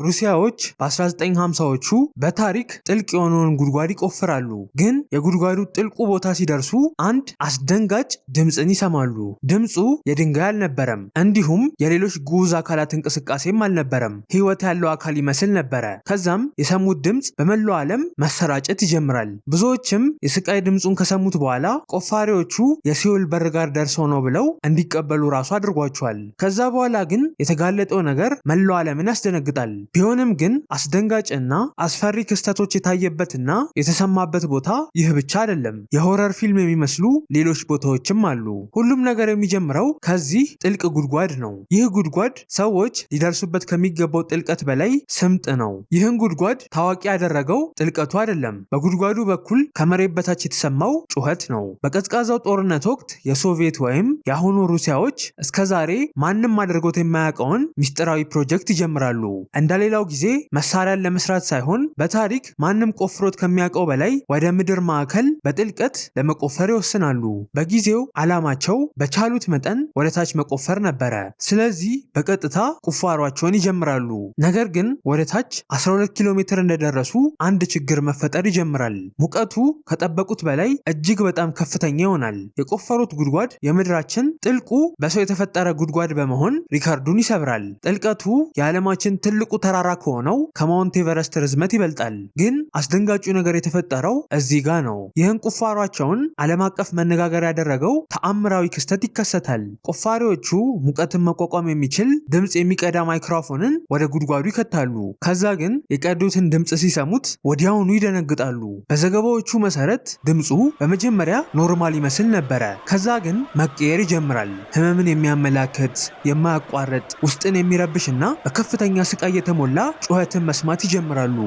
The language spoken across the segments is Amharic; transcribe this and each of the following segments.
ሩሲያዎች በ1950ዎቹ በታሪክ ጥልቅ የሆነውን ጉድጓድ ይቆፍራሉ። ግን የጉድጓዱ ጥልቁ ቦታ ሲደርሱ አንድ አስደንጋጭ ድምፅን ይሰማሉ። ድምፁ የድንጋይ አልነበረም፣ እንዲሁም የሌሎች ግዑዝ አካላት እንቅስቃሴም አልነበረም። ሕይወት ያለው አካል ይመስል ነበረ። ከዛም የሰሙት ድምፅ በመላው ዓለም መሰራጨት ይጀምራል። ብዙዎችም የስቃይ ድምፁን ከሰሙት በኋላ ቆፋሪዎቹ የሲኦል በር ጋር ደርሰው ነው ብለው እንዲቀበሉ ራሱ አድርጓቸዋል። ከዛ በኋላ ግን የተጋለጠው ነገር መላው ዓለምን ያስደነግጣል። ቢሆንም ግን አስደንጋጭና አስፈሪ ክስተቶች የታየበትና የተሰማበት ቦታ ይህ ብቻ አይደለም። የሆረር ፊልም የሚመስሉ ሌሎች ቦታዎችም አሉ። ሁሉም ነገር የሚጀምረው ከዚህ ጥልቅ ጉድጓድ ነው። ይህ ጉድጓድ ሰዎች ሊደርሱበት ከሚገባው ጥልቀት በላይ ስምጥ ነው። ይህን ጉድጓድ ታዋቂ ያደረገው ጥልቀቱ አይደለም፣ በጉድጓዱ በኩል ከመሬት በታች የተሰማው ጩኸት ነው። በቀዝቃዛው ጦርነት ወቅት የሶቪየት ወይም የአሁኑ ሩሲያዎች እስከዛሬ ማንም አድርጎት የማያውቀውን ሚስጥራዊ ፕሮጀክት ይጀምራሉ። እንደሌላው ጊዜ መሳሪያን ለመስራት ሳይሆን በታሪክ ማንም ቆፍሮት ከሚያውቀው በላይ ወደ ምድር ማዕከል በጥልቀት ለመቆፈር ይወስናሉ። በጊዜው ዓላማቸው በቻሉት መጠን ወደ ታች መቆፈር ነበረ። ስለዚህ በቀጥታ ቁፋሯቸውን ይጀምራሉ። ነገር ግን ወደ ታች 12 ኪሎ ሜትር እንደደረሱ አንድ ችግር መፈጠር ይጀምራል። ሙቀቱ ከጠበቁት በላይ እጅግ በጣም ከፍተኛ ይሆናል። የቆፈሩት ጉድጓድ የምድራችን ጥልቁ በሰው የተፈጠረ ጉድጓድ በመሆን ሪካርዱን ይሰብራል። ጥልቀቱ የዓለማችን ትልቁ ተራራ ከሆነው ከማውንት ኤቨረስት ርዝመት ይበልጣል። ግን አስደንጋጩ ነገር የተፈጠረው እዚህ ጋ ነው። ይህን ቁፋሯቸውን ዓለም አቀፍ መነጋገር ያደረገው ተአምራዊ ክስተት ይከሰታል። ቆፋሪዎቹ ሙቀትን መቋቋም የሚችል ድምፅ የሚቀዳ ማይክሮፎንን ወደ ጉድጓዱ ይከታሉ። ከዛ ግን የቀዱትን ድምፅ ሲሰሙት ወዲያውኑ ይደነግጣሉ። በዘገባዎቹ መሰረት ድምፁ በመጀመሪያ ኖርማል ይመስል ነበረ። ከዛ ግን መቀየር ይጀምራል። ህመምን የሚያመላክት የማያቋርጥ ውስጥን የሚረብሽና በከፍተኛ ስቃይ የተሞላ ጩኸትን መስማት ይጀምራሉ።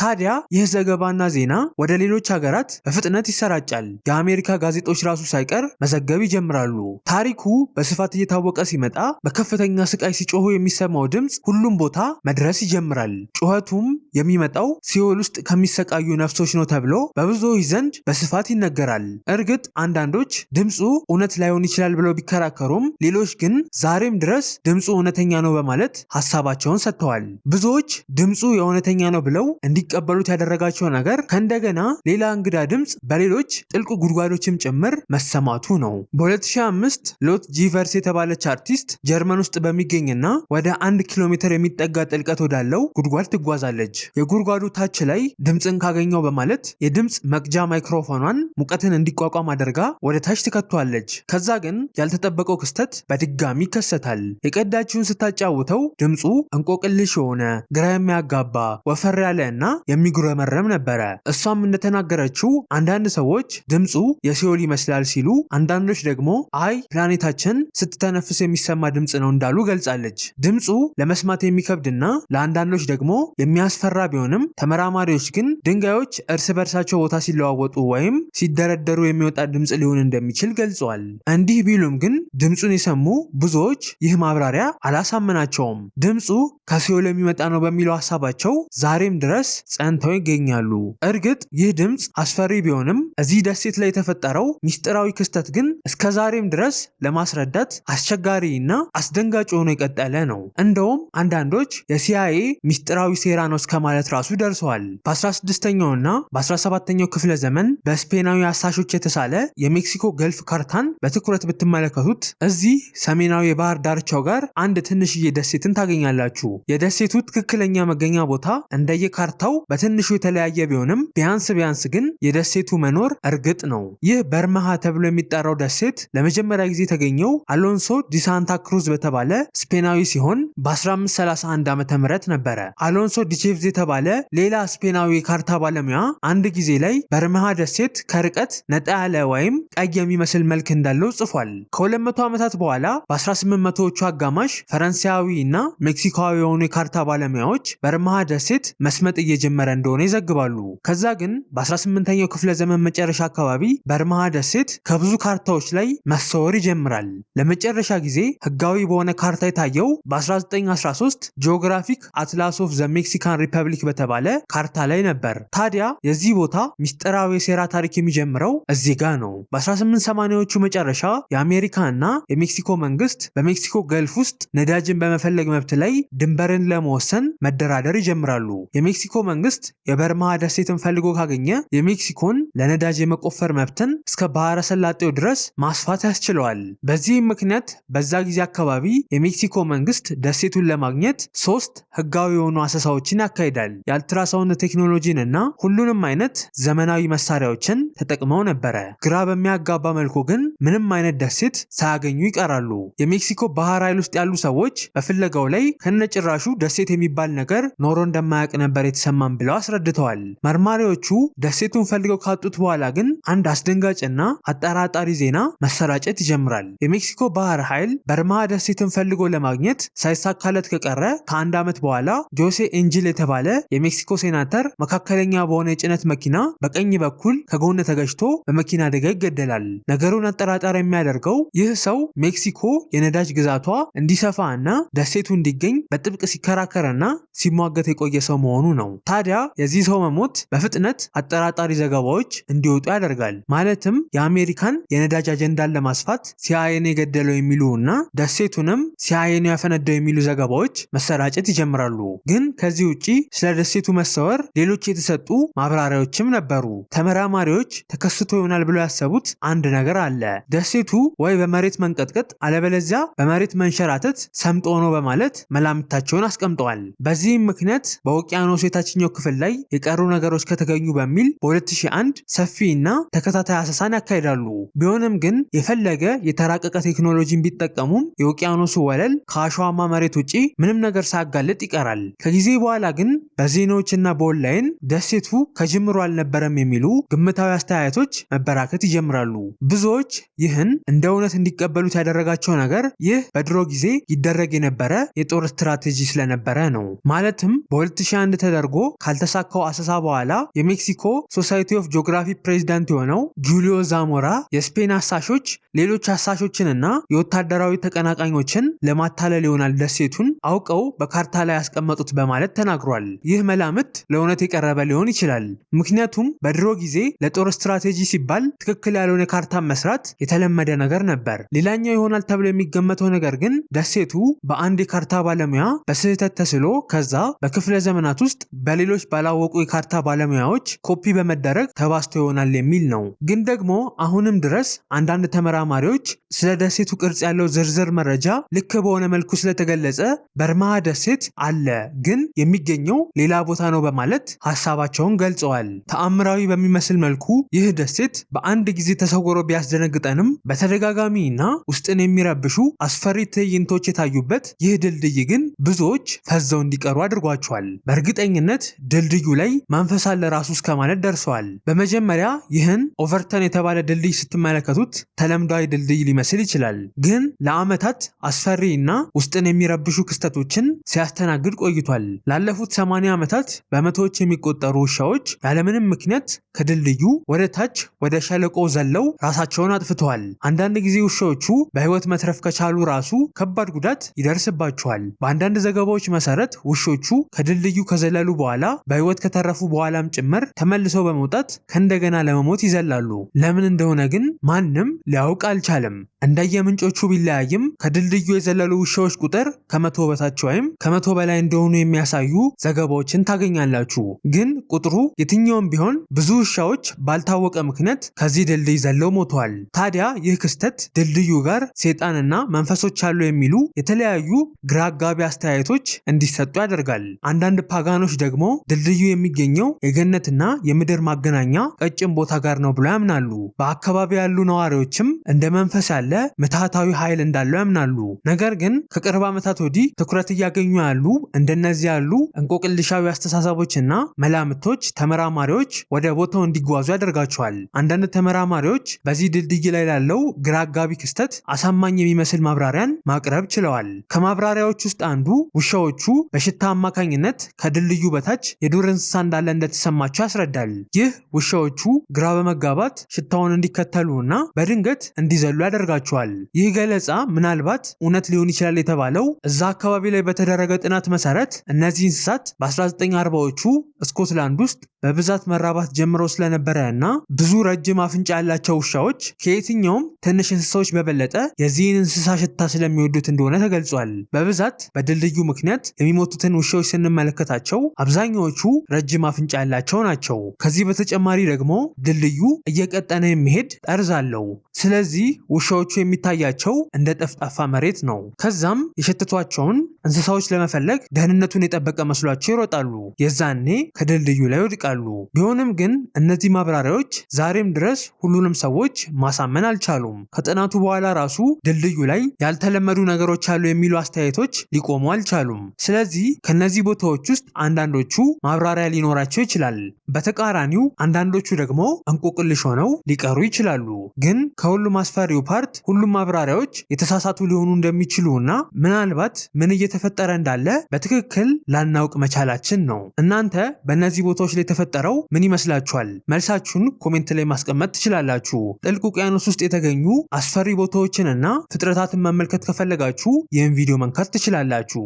ታዲያ ይህ ዘገባና ዜና ወደ ሌሎች ሀገራት በፍጥነት ይሰራጫል። የአሜሪካ ጋዜጦች ራሱ ሳይቀር መዘገብ ይጀምራሉ። ታሪኩ በስፋት እየታወቀ ሲመጣ በከፍተኛ ስቃይ ሲጮሁ የሚሰማው ድምፅ ሁሉም ቦታ መድረስ ይጀምራል። ጩኸቱም የሚመጣው ሲኦል ውስጥ ከሚሰቃዩ ነፍሶች ነው ተብሎ በብዙዎች ዘንድ በስፋት ይነገራል። እርግጥ አንዳንዶች ድምፁ እውነት ላይሆን ይችላል ብለው ቢከራከሩም፣ ሌሎች ግን ዛሬም ድረስ ድምፁ እውነተኛ ነው በማለት ሀሳባቸውን ሰጥተዋል። ብዙዎች ድምፁ የእውነተኛ ነው ብለው እንዲቀበሉት ያደረጋቸው ነገር ከእንደገና ሌላ እንግዳ ድምፅ በሌሎች ጥልቅ ጉድጓዶችም ጭምር መሰማቱ ነው። በ2005 ሎት ጂቨርስ የተባለች አርቲስት ጀርመን ውስጥ በሚገኝና ወደ 1 ኪሎ ሜትር የሚጠጋ ጥልቀት ወዳለው ጉድጓድ ትጓዛለች። የጉድጓዱ ታች ላይ ድምፅን ካገኘው በማለት የድምፅ መቅጃ ማይክሮፎኗን ሙቀትን እንዲቋቋም አድርጋ ወደ ታች ትከቷለች። ከዛ ግን ያልተጠበቀው ክስተት በድጋሚ ይከሰታል። የቀዳችውን ስታጫውተው ድምፁ እንቆቅልሽ የሆነ ግራ የሚያጋባ ወፈር ያለ እና የሚጉረመረም ነበረ። እሷም እንደተናገረችው አንዳንድ ሰዎች ድምፁ የሲኦል ይመስላል ሲሉ፣ አንዳንዶች ደግሞ አይ ፕላኔታችን ስትተነፍስ የሚሰማ ድምፅ ነው እንዳሉ ገልጻለች። ድምፁ ለመስማት የሚከብድና ለአንዳንዶች ደግሞ የሚያስፈራ ቢሆንም ተመራማሪዎች ግን ድንጋዮች እርስ በርሳቸው ቦታ ሲለዋወጡ ወይም ሲደረደሩ የሚወጣ ድምፅ ሊሆን እንደሚችል ገልጸዋል። እንዲህ ቢሉም ግን ድምፁን የሰሙ ብዙዎች ይህ ማብራሪያ አላሳመናቸውም። ድምፁ ከሲኦል የሚመጣ ነው በሚለው ሀሳባቸው ዛሬም ድረስ ጸንተው ይገኛሉ። እርግጥ ይህ ድምፅ አስፈሪ ቢሆንም እዚህ ደሴት ላይ የተፈጠረው ሚስጥራዊ ክስተት ግን እስከዛሬም ድረስ ለማስረዳት አስቸጋሪ እና አስደንጋጭ ሆኖ የቀጠለ ነው። እንደውም አንዳንዶች የሲአይኤ ሚስጥራዊ ሴራ ነው እስከ ማለት ራሱ ደርሰዋል። በ16ኛው እና በ17ኛው ክፍለ ዘመን በስፔናዊ አሳሾች የተሳለ የሜክሲኮ ገልፍ ካርታን በትኩረት ብትመለከቱት እዚህ ሰሜናዊ የባህር ዳርቻው ጋር አንድ ትንሽዬ ደሴትን ታገኛላችሁ። የደሴቱ ትክክለኛ መገኛ ቦታ እንደየካርታው በትንሹ የተለያየ ቢሆንም ቢያንስ ግን የደሴቱ መኖር እርግጥ ነው። ይህ በርመሃ ተብሎ የሚጠራው ደሴት ለመጀመሪያ ጊዜ የተገኘው አሎንሶ ዲ ሳንታ ክሩዝ በተባለ ስፔናዊ ሲሆን በ1531 ዓ.ም ነበረ። አሎንሶ ዲቼቭዝ የተባለ ሌላ ስፔናዊ የካርታ ባለሙያ አንድ ጊዜ ላይ በርመሃ ደሴት ከርቀት ነጣ ያለ ወይም ቀይ የሚመስል መልክ እንዳለው ጽፏል። ከ200 ዓመታት በኋላ በ1800ዎቹ አጋማሽ ፈረንሳያዊ እና ሜክሲካዊ የሆኑ የካርታ ባለሙያዎች በርመሃ ደሴት መስመጥ እየጀመሩ እየጀመረ እንደሆነ ይዘግባሉ። ከዛ ግን በ18ኛው ክፍለ ዘመን መጨረሻ አካባቢ በርማሃ ደሴት ከብዙ ካርታዎች ላይ መሰወር ይጀምራል። ለመጨረሻ ጊዜ ህጋዊ በሆነ ካርታ የታየው በ1913 ጂኦግራፊክ አትላስ ኦፍ ዘ ሜክሲካን ሪፐብሊክ በተባለ ካርታ ላይ ነበር። ታዲያ የዚህ ቦታ ሚስጥራዊ የሴራ ታሪክ የሚጀምረው እዚህ ጋ ነው። በ1880ዎቹ መጨረሻ የአሜሪካ እና የሜክሲኮ መንግስት በሜክሲኮ ገልፍ ውስጥ ነዳጅን በመፈለግ መብት ላይ ድንበርን ለመወሰን መደራደር ይጀምራሉ። የሜክሲኮ መንግስት የበርማሃ ደሴትን ፈልጎ ካገኘ የሜክሲኮን ለነዳጅ የመቆፈር መብትን እስከ ባህረ ሰላጤው ድረስ ማስፋት ያስችለዋል። በዚህም ምክንያት በዛ ጊዜ አካባቢ የሜክሲኮ መንግስት ደሴቱን ለማግኘት 3 ህጋዊ የሆኑ አሰሳዎችን ያካሂዳል። የአልትራሳውንድ ቴክኖሎጂን እና ሁሉንም አይነት ዘመናዊ መሳሪያዎችን ተጠቅመው ነበረ። ግራ በሚያጋባ መልኩ ግን ምንም አይነት ደሴት ሳያገኙ ይቀራሉ። የሜክሲኮ ባህር ኃይል ውስጥ ያሉ ሰዎች በፍለጋው ላይ ከነጭራሹ ደሴት የሚባል ነገር ኖሮ እንደማያውቅ ነበር የተሰማም ብለው አስረድተዋል። መርማሪዎቹ ደሴቱን ፈልገው ካጡት በኋላ ግን አንድ አስደንጋጭና አጠራጣሪ ዜና መሰራጨት ይጀምራል። የሜክሲኮ ባህር ኃይል በርማሃ ደሴትን ፈልጎ ለማግኘት ሳይሳካለት ከቀረ ከአንድ ዓመት በኋላ ጆሴ ኤንጅል የተባለ የሜክሲኮ ሴናተር መካከለኛ በሆነ የጭነት መኪና በቀኝ በኩል ከጎን ተገጭቶ በመኪና አደጋ ይገደላል። ነገሩን አጠራጣሪ የሚያደርገው ይህ ሰው ሜክሲኮ የነዳጅ ግዛቷ እንዲሰፋ እና ደሴቱ እንዲገኝ በጥብቅ ሲከራከርና ሲሟገት የቆየ ሰው መሆኑ ነው። ታዲያ የዚህ ሰው መሞት በፍጥነት አጠራጣሪ ዘገባዎች እንዲወጡ ያደርጋል። ማለትም የአሜሪካን የነዳጅ አጀንዳን ለማስፋት ሲአይኤን የገደለው የሚሉ እና ደሴቱንም ሲአይኤን ያፈነዳው የሚሉ ዘገባዎች መሰራጨት ይጀምራሉ። ግን ከዚህ ውጪ ስለ ደሴቱ መሰወር ሌሎች የተሰጡ ማብራሪያዎችም ነበሩ። ተመራማሪዎች ተከስቶ ይሆናል ብለው ያሰቡት አንድ ነገር አለ። ደሴቱ ወይ በመሬት መንቀጥቀጥ አለበለዚያ በመሬት መንሸራተት ሰምጦ ነው በማለት መላምታቸውን አስቀምጠዋል። በዚህም ምክንያት በውቅያኖሱ የታችኛው ክፍል ላይ የቀሩ ነገሮች ከተገኙ በሚል በ2001 ሰፊ እና ተከታታይ አሰሳን ያካሂዳሉ። ቢሆንም ግን የፈለገ የተራቀቀ ቴክኖሎጂን ቢጠቀሙም የውቅያኖሱ ወለል ከአሸዋማ መሬት ውጪ ምንም ነገር ሳያጋልጥ ይቀራል። ከጊዜ በኋላ ግን በዜናዎችና በኦንላይን ደሴቱ ከጅምሩ አልነበረም የሚሉ ግምታዊ አስተያየቶች መበራከት ይጀምራሉ። ብዙዎች ይህን እንደ እውነት እንዲቀበሉት ያደረጋቸው ነገር ይህ በድሮ ጊዜ ይደረግ የነበረ የጦር ስትራቴጂ ስለነበረ ነው። ማለትም በ2001 ተደርጎ ካልተሳካው አሰሳ በኋላ የሜክሲኮ ሶሳይቲ ኦፍ ጂኦግራፊ ፕሬዚዳንት የሆነው ጁሊዮ ዛሞራ የስፔን አሳሾች ሌሎች አሳሾችንና የወታደራዊ ተቀናቃኞችን ለማታለል ይሆናል ደሴቱን አውቀው በካርታ ላይ ያስቀመጡት በማለት ተናግሯል። ይህ መላምት ለእውነት የቀረበ ሊሆን ይችላል። ምክንያቱም በድሮ ጊዜ ለጦር ስትራቴጂ ሲባል ትክክል ያልሆነ ካርታ መስራት የተለመደ ነገር ነበር። ሌላኛው ይሆናል ተብሎ የሚገመተው ነገር ግን ደሴቱ በአንድ የካርታ ባለሙያ በስህተት ተስሎ ከዛ በክፍለ ዘመናት ውስጥ በሌሎች ባላወቁ የካርታ ባለሙያዎች ኮፒ በመደረግ ተባስቶ ይሆናል የሚል ነው። ግን ደግሞ አሁንም ድረስ አንዳንድ ተመራማሪዎች ስለ ደሴቱ ቅርጽ ያለው ዝርዝር መረጃ ልክ በሆነ መልኩ ስለተገለጸ በርማሃ ደሴት አለ ግን የሚገኘው ሌላ ቦታ ነው በማለት ሀሳባቸውን ገልጸዋል። ተአምራዊ በሚመስል መልኩ ይህ ደሴት በአንድ ጊዜ ተሰውሮ ቢያስደነግጠንም በተደጋጋሚ እና ውስጥን የሚረብሹ አስፈሪ ትዕይንቶች የታዩበት ይህ ድልድይ ግን ብዙዎች ፈዘው እንዲቀሩ አድርጓቸዋል። በእርግጠኝነት ድልድዩ ላይ መንፈስ አለ ራሱ እስከ ማለት ደርሰዋል። በመጀመሪያ ይህን ኦቨርተን የተባለ ድልድይ ስትመለከቱት ተለምዷዊ ድልድይ ሊመስል ይችላል። ግን ለዓመታት አስፈሪ እና ውስጥን የሚረብሹ ክስተቶችን ሲያስተናግድ ቆይቷል። ላለፉት 80 ዓመታት በመቶዎች የሚቆጠሩ ውሻዎች ያለምንም ምክንያት ከድልድዩ ወደ ታች ወደ ሸለቆ ዘለው ራሳቸውን አጥፍተዋል። አንዳንድ ጊዜ ውሻዎቹ በህይወት መትረፍ ከቻሉ ራሱ ከባድ ጉዳት ይደርስባቸዋል። በአንዳንድ ዘገባዎች መሰረት ውሾቹ ከድልድዩ ከዘለሉ በኋላ በህይወት ከተረፉ በኋላም ጭምር ተመልሰው በመውጣት ከእንደገና ለመሞት ይዘላሉ። ለምን እንደሆነ ግን ማንም ሊያውቅ አልቻለም። እንደየምንጮቹ ቢለያይም ከድልድዩ የዘለሉ ውሻዎች ቁጥር ከ100 በታች ወይም ከ100 በላይ እንደሆኑ የሚያሳዩ ዘገባዎችን ታገኛላችሁ። ግን ቁጥሩ የትኛውም ቢሆን ብዙ ውሻዎች ባልታወቀ ምክንያት ከዚህ ድልድይ ዘለው ሞተዋል። ታዲያ ይህ ክስተት ድልድዩ ጋር ሰይጣንና መንፈሶች አሉ የሚሉ የተለያዩ ግራ አጋቢ አስተያየቶች እንዲሰጡ ያደርጋል። አንዳንድ ፓጋኖች ደግሞ ድልድዩ የሚገኘው የገነትና የምድር ማገናኛ ቀጭን ቦታ ጋር ነው ብለው ያምናሉ። በአካባቢ ያሉ ነዋሪዎችም እንደ መንፈስ ያለ ምትሃታዊ ኃይል እንዳለው ያምናሉ። ነገር ግን ከቅርብ ዓመታት ወዲህ ትኩረት እያገኙ ያሉ እንደነዚህ ያሉ እንቆቅልሻዊ አስተሳሰቦችና መላምቶች ተመራማሪዎች ወደ ቦታው እንዲጓዙ ያደርጋቸዋል። አንዳንድ ተመራማሪዎች በዚህ ድልድይ ላይ ላለው ግራ አጋቢ ክስተት አሳማኝ የሚመስል ማብራሪያን ማቅረብ ችለዋል። ከማብራሪያዎች ውስጥ አንዱ ውሻዎቹ በሽታ አማካኝነት ከድልድዩ በታች በታች የዱር እንስሳ እንዳለ እንደተሰማቸው ያስረዳል። ይህ ውሻዎቹ ግራ በመጋባት ሽታውን እንዲከተሉና በድንገት እንዲዘሉ ያደርጋቸዋል። ይህ ገለጻ ምናልባት እውነት ሊሆን ይችላል የተባለው እዛ አካባቢ ላይ በተደረገ ጥናት መሰረት እነዚህ እንስሳት በ1940ዎቹ ስኮትላንድ ውስጥ በብዛት መራባት ጀምረው ስለነበረ እና ብዙ ረጅም አፍንጫ ያላቸው ውሻዎች ከየትኛውም ትንሽ እንስሳዎች በበለጠ የዚህን እንስሳ ሽታ ስለሚወዱት እንደሆነ ተገልጿል። በብዛት በድልድዩ ምክንያት የሚሞቱትን ውሻዎች ስንመለከታቸው አብዛኛዎቹ ረጅም አፍንጫ ያላቸው ናቸው። ከዚህ በተጨማሪ ደግሞ ድልድዩ እየቀጠነ የሚሄድ ጠርዝ አለው። ስለዚህ ውሻዎቹ የሚታያቸው እንደ ጠፍጣፋ መሬት ነው። ከዛም የሸተቷቸውን እንስሳዎች ለመፈለግ ደህንነቱን የጠበቀ መስሏቸው ይሮጣሉ። የዛኔ ከድልድዩ ላይ ይወድቃሉ። ቢሆንም ግን እነዚህ ማብራሪያዎች ዛሬም ድረስ ሁሉንም ሰዎች ማሳመን አልቻሉም። ከጥናቱ በኋላ ራሱ ድልድዩ ላይ ያልተለመዱ ነገሮች አሉ የሚሉ አስተያየቶች ሊቆሙ አልቻሉም። ስለዚህ ከነዚህ ቦታዎች ውስጥ አንዳንዶቹ ማብራሪያ ሊኖራቸው ይችላል። በተቃራኒው አንዳንዶቹ ደግሞ እንቆቅልሽ ሆነው ሊቀሩ ይችላሉ። ግን ከሁሉም አስፈሪው ፓርት ሁሉም ማብራሪያዎች የተሳሳቱ ሊሆኑ እንደሚችሉ እና ምናልባት ምን እየተፈጠረ እንዳለ በትክክል ላናውቅ መቻላችን ነው። እናንተ በእነዚህ ቦታዎች ላይ የተፈጠረው ምን ይመስላችኋል? መልሳችሁን ኮሜንት ላይ ማስቀመጥ ትችላላችሁ። ጥልቅ ውቅያኖስ ውስጥ የተገኙ አስፈሪ ቦታዎችንና ፍጥረታትን መመልከት ከፈለጋችሁ ይህን ቪዲዮ መንካት ትችላላችሁ።